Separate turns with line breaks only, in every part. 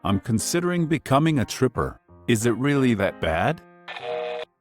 I'm considering becoming a tripper. Is it really that bad?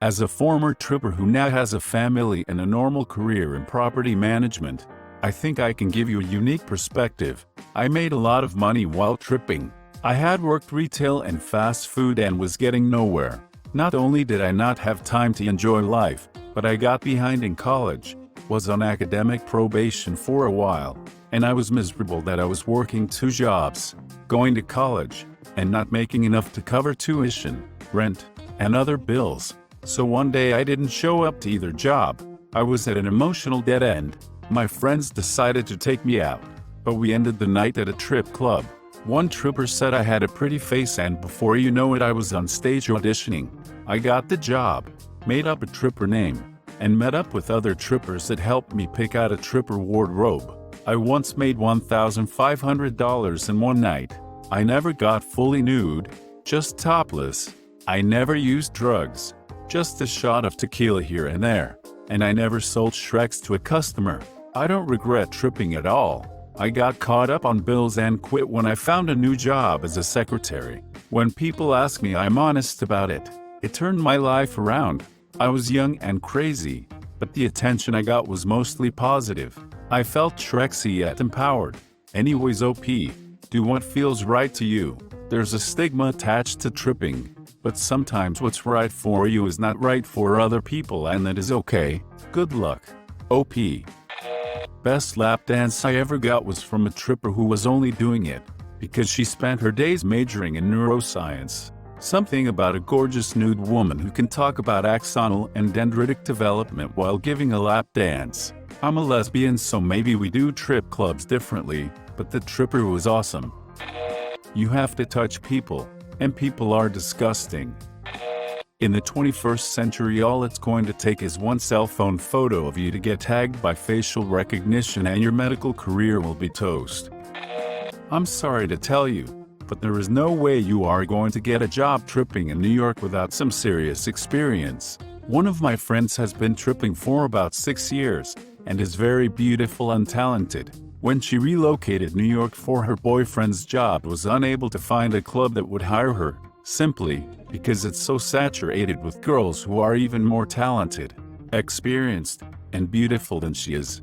As a former tripper who now has a family and a normal career in property management, I think I can give you a unique perspective. I made a lot of money while tripping. I had worked retail and fast food and was getting nowhere. Not only did I not have time to enjoy life, but I got behind in college, was on academic probation for a while, and I was miserable that I was working 2 jobs, going to college, and not making enough to cover tuition, rent, and other bills. So one day I didn't show up to either job. I was at an emotional dead end. My friends decided to take me out, but we ended the night at a trip club. One tripper said I had a pretty face, and before you know it I was on stage auditioning. I got the job, made up a tripper name, and met up with other trippers that helped me pick out a tripper wardrobe. I once made $1,500 in one night. I never got fully nude, just topless. I never used drugs, just a shot of tequila here and there. And I never sold Shreks to a customer. I don't regret tripping at all. I got caught up on bills and quit when I found a new job as a secretary. When people ask me, I'm honest about it. It turned my life around. I was young and crazy, but the attention I got was mostly positive. I felt Shreksy yet empowered. Anyways, OP, do what feels right to you. There's a stigma attached to tripping, but sometimes what's right for you is not right for other people, and that is okay. Good luck. OP. Best lap dance I ever got was from a tripper who was only doing it because she spent her days majoring in neuroscience. Something about a gorgeous nude woman who can talk about axonal and dendritic development while giving a lap dance. I'm a lesbian, so maybe we do trip clubs differently, but the tripper was awesome. You have to touch people, and people are disgusting. In the 21st century, all it's going to take is one cell phone photo of you to get tagged by facial recognition and your medical career will be toast. I'm sorry to tell you, but there is no way you are going to get a job tripping in New York without some serious experience. One of my friends has been tripping for about 6 years, and is very beautiful and talented. When she relocated New York for her boyfriend's job, was unable to find a club that would hire her, simply because it's so saturated with girls who are even more talented, experienced, and beautiful than she is.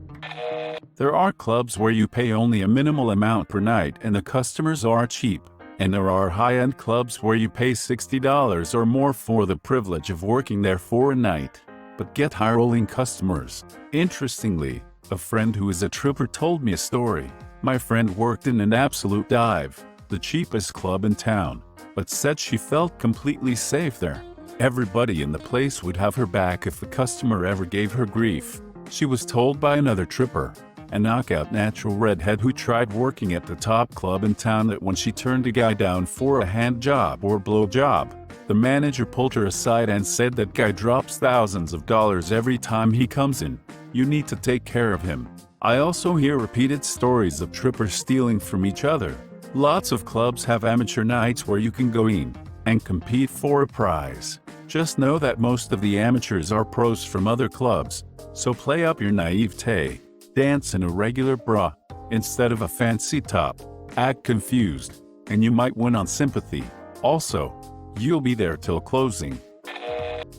There are clubs where you pay only a minimal amount per night and the customers are cheap, and there are high-end clubs where you pay $60 or more for the privilege of working there for a night, but get high-rolling customers. Interestingly, a friend who is a tripper told me a story. My friend worked in an absolute dive, the cheapest club in town, but said she felt completely safe there. Everybody in the place would have her back if the customer ever gave her grief. She was told by another tripper, a knockout natural redhead who tried working at the top club in town, that when she turned a guy down for a hand job or blow job, the manager pulled her aside and said, that guy drops thousands of dollars every time he comes in. You need to take care of him. I also hear repeated stories of trippers stealing from each other. Lots of clubs have amateur nights where you can go in and compete for a prize. Just know that most of the amateurs are pros from other clubs, so play up your naivete. Dance in a regular bra instead of a fancy top. Act confused, and you might win on sympathy. Also, you'll be there till closing.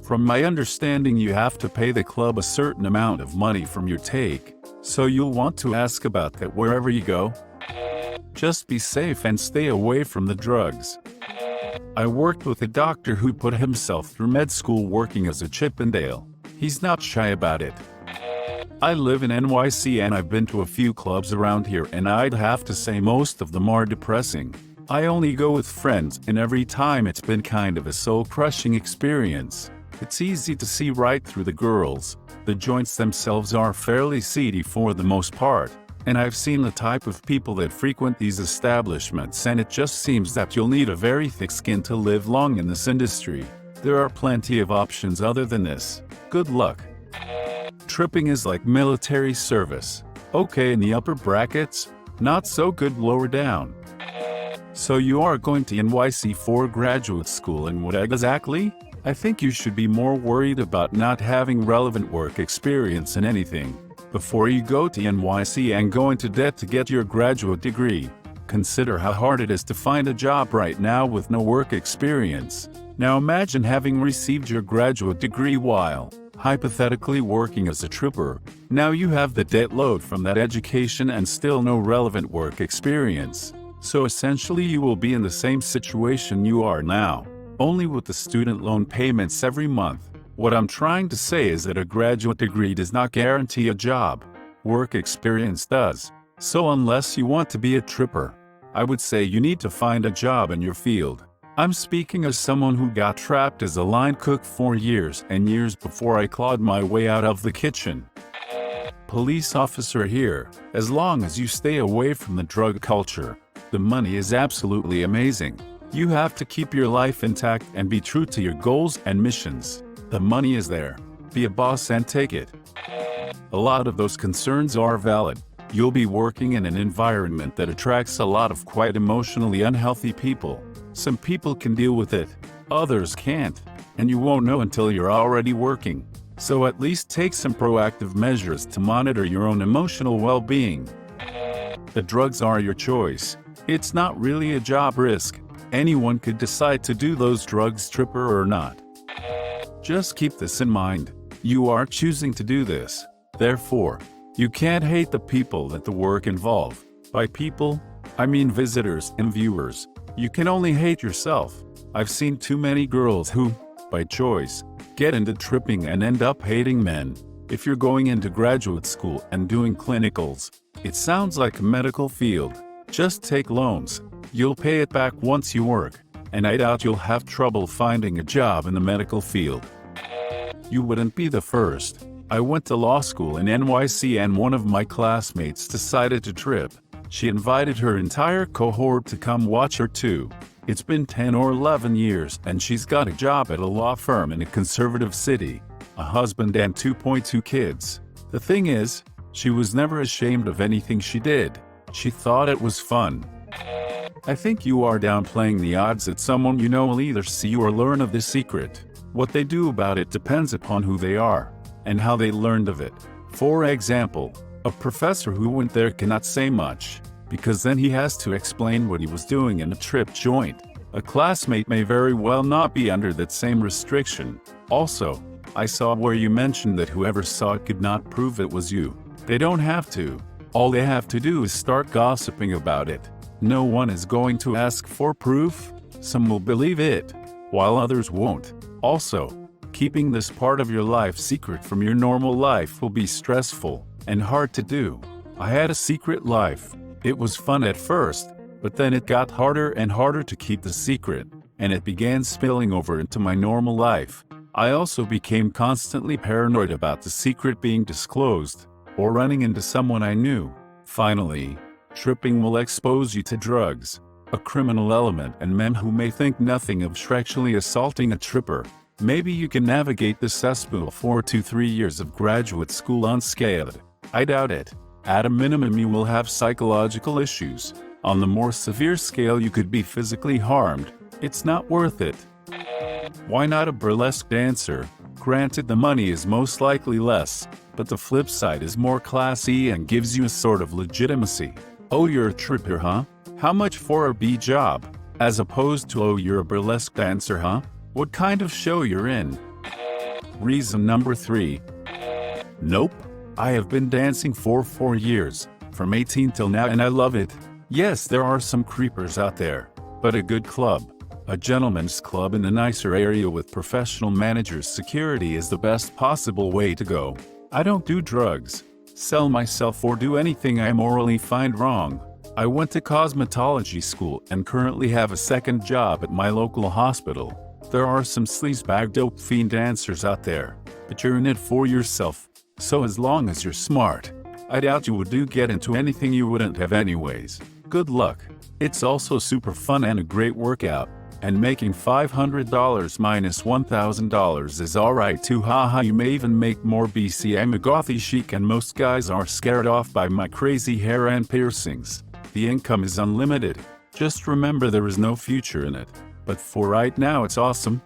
From my understanding, you have to pay the club a certain amount of money from your take, so you'll want to ask about that wherever you go. Just be safe and stay away from the drugs. I worked with a doctor who put himself through med school working as a Chippendale. He's not shy about it. I live in NYC and I've been to a few clubs around here, and I'd have to say most of them are depressing. I only go with friends, and every time it's been kind of a soul-crushing experience. It's easy to see right through the girls. The joints themselves are fairly seedy for the most part, and I've seen the type of people that frequent these establishments, and it just seems that you'll need a very thick skin to live long in this industry. There are plenty of options other than this. Good luck. Tripping is like military service. Okay in the upper brackets, not so good lower down. So you are going to NYC for graduate school, and what exactly? I think you should be more worried about not having relevant work experience in anything before you go to NYC and go into debt to get your graduate degree. consider how hard it is to find a job right now with no work experience. Now imagine having received your graduate degree while, hypothetically, working as a tripper. Now you have the debt load from that education and still no relevant work experience. So essentially you will be in the same situation you are now, only with the student loan payments every month. What I'm trying to say is that a graduate degree does not guarantee a job. Work experience does. So unless you want to be a tripper, I would say you need to find a job in your field. I'm speaking as someone who got trapped as a line cook for years and years before I clawed my way out of the kitchen. Police officer here. As long as you stay away from the drug culture, the money is absolutely amazing. You have to keep your life intact and be true to your goals and missions. The money is there. Be a boss and take it. A lot of those concerns are valid. You'll be working in an environment that attracts a lot of quite emotionally unhealthy people. Some people can deal with it, others can't, and you won't know until you're already working. So at least take some proactive measures to monitor your own emotional well-being. The drugs are your choice. It's not really a job risk. Anyone could decide to do those drugs, tripper or not. Just keep this in mind. You are choosing to do this. Therefore, you can't hate the people that the work involve. By people, I mean visitors and viewers. You can only hate yourself. I've seen too many girls who, by choice, get into tripping and end up hating men. If you're going into graduate school and doing clinicals, it sounds like a medical field. Just take loans. You'll pay it back once you work, and I doubt you'll have trouble finding a job in the medical field. You wouldn't be the first. I went to law school in NYC and one of my classmates decided to trip. She invited her entire cohort to come watch her too. It's been 10 or 11 years and she's got a job at a law firm in a conservative city, a husband and 2.2 kids. The thing is, she was never ashamed of anything she did. She thought it was fun. I think you are downplaying the odds that someone you know will either see or learn of this secret. What they do about it depends upon who they are and how they learned of it. For example, a professor who went there cannot say much, because then he has to explain what he was doing in a trip joint. A classmate may very well not be under that same restriction. Also, I saw where you mentioned that whoever saw it could not prove it was you. They don't have to. All they have to do is start gossiping about it. No one is going to ask for proof. Some will believe it, while others won't. Also, keeping this part of your life secret from your normal life will be stressful and hard to do. I had a secret life. It was fun at first, but then it got harder and harder to keep the secret, and it began spilling over into my normal life. I also became constantly paranoid about the secret being disclosed, or running into someone I knew. Finally, tripping will expose you to drugs, a criminal element, and men who may think nothing of sexually assaulting a tripper. Maybe you can navigate the cesspool 4 to 3 years of graduate school unscathed. I doubt it. At a minimum you will have psychological issues. On the more severe scale you could be physically harmed. It's not worth it. Why not a burlesque dancer? Granted, the money is most likely less, but the flip side is more classy and gives you a sort of legitimacy. Oh, you're a tripper, huh? How much for a B job? As opposed to, oh, you're a burlesque dancer, huh? What kind of show you're in? Reason number 3. Nope. I have been dancing for 4 years, from 18 till now, and I love it. Yes, there are some creepers out there, but a good club, a gentleman's club in a nicer area with professional managers' security is the best possible way to go. I don't do drugs, sell myself, or do anything I morally find wrong. I went to cosmetology school and currently have a second job at my local hospital. There are some sleazebag dope fiend dancers out there, but you're in it for yourself. So as long as you're smart, I doubt you would get into anything you wouldn't have anyways. Good luck. It's also super fun and a great workout, and making $500 minus $1,000 is alright too, haha. You may even make more BC. I'm a gothy chic and most guys are scared off by my crazy hair and piercings. The income is unlimited. Just remember there is no future in it. But for right now it's awesome.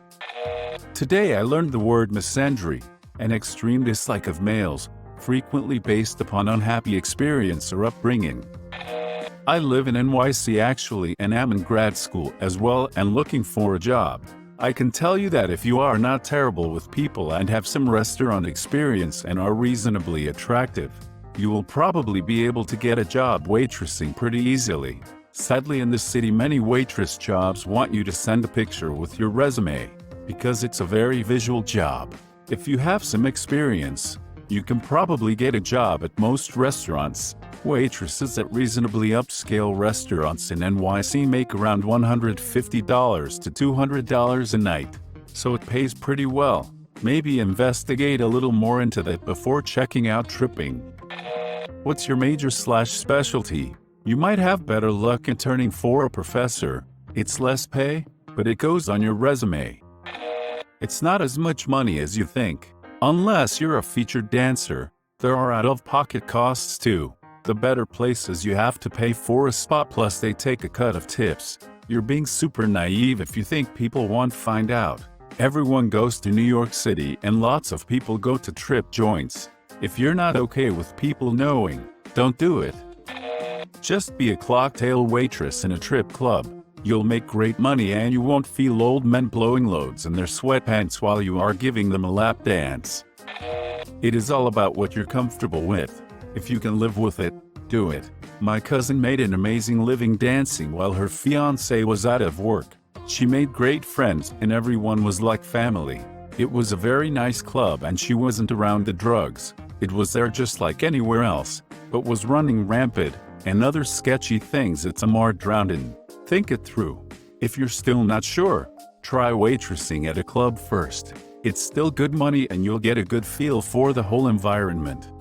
Today I learned the word misandry, an extreme dislike of males, frequently based upon unhappy experience or upbringing. I live in NYC actually and am in grad school as well and looking for a job. I can tell you that if you are not terrible with people and have some restaurant experience and are reasonably attractive, you will probably be able to get a job waitressing pretty easily. Sadly, in this city, many waitress jobs want you to send a picture with your resume, because it's a very visual job. If you have some experience, you can probably get a job at most restaurants. Waitresses at reasonably upscale restaurants in NYC make around $150 to $200 a night, so it pays pretty well. Maybe investigate a little more into that before checking out tripping. What's your major/specialty? You might have better luck interning for a professor. It's less pay, but it goes on your resume. It's not as much money as you think. Unless you're a featured dancer, there are out-of-pocket costs too. The better places you have to pay for a spot, plus they take a cut of tips. You're being super naive if you think people won't find out. Everyone goes to New York City and lots of people go to trip joints. If you're not okay with people knowing, don't do it. Just be a cocktail waitress in a trip club. You'll make great money and you won't feel old men blowing loads in their sweatpants while you are giving them a lap dance. It is all about what you're comfortable with. If you can live with it, do it. My cousin made an amazing living dancing while her fiancé was out of work. She made great friends and everyone was like family. It was a very nice club and she wasn't around the drugs. It was there just like anywhere else, but was running rampant and other sketchy things it's a drowned in. Think it through. If you're still not sure, try waitressing at a club first. It's still good money and you'll get a good feel for the whole environment.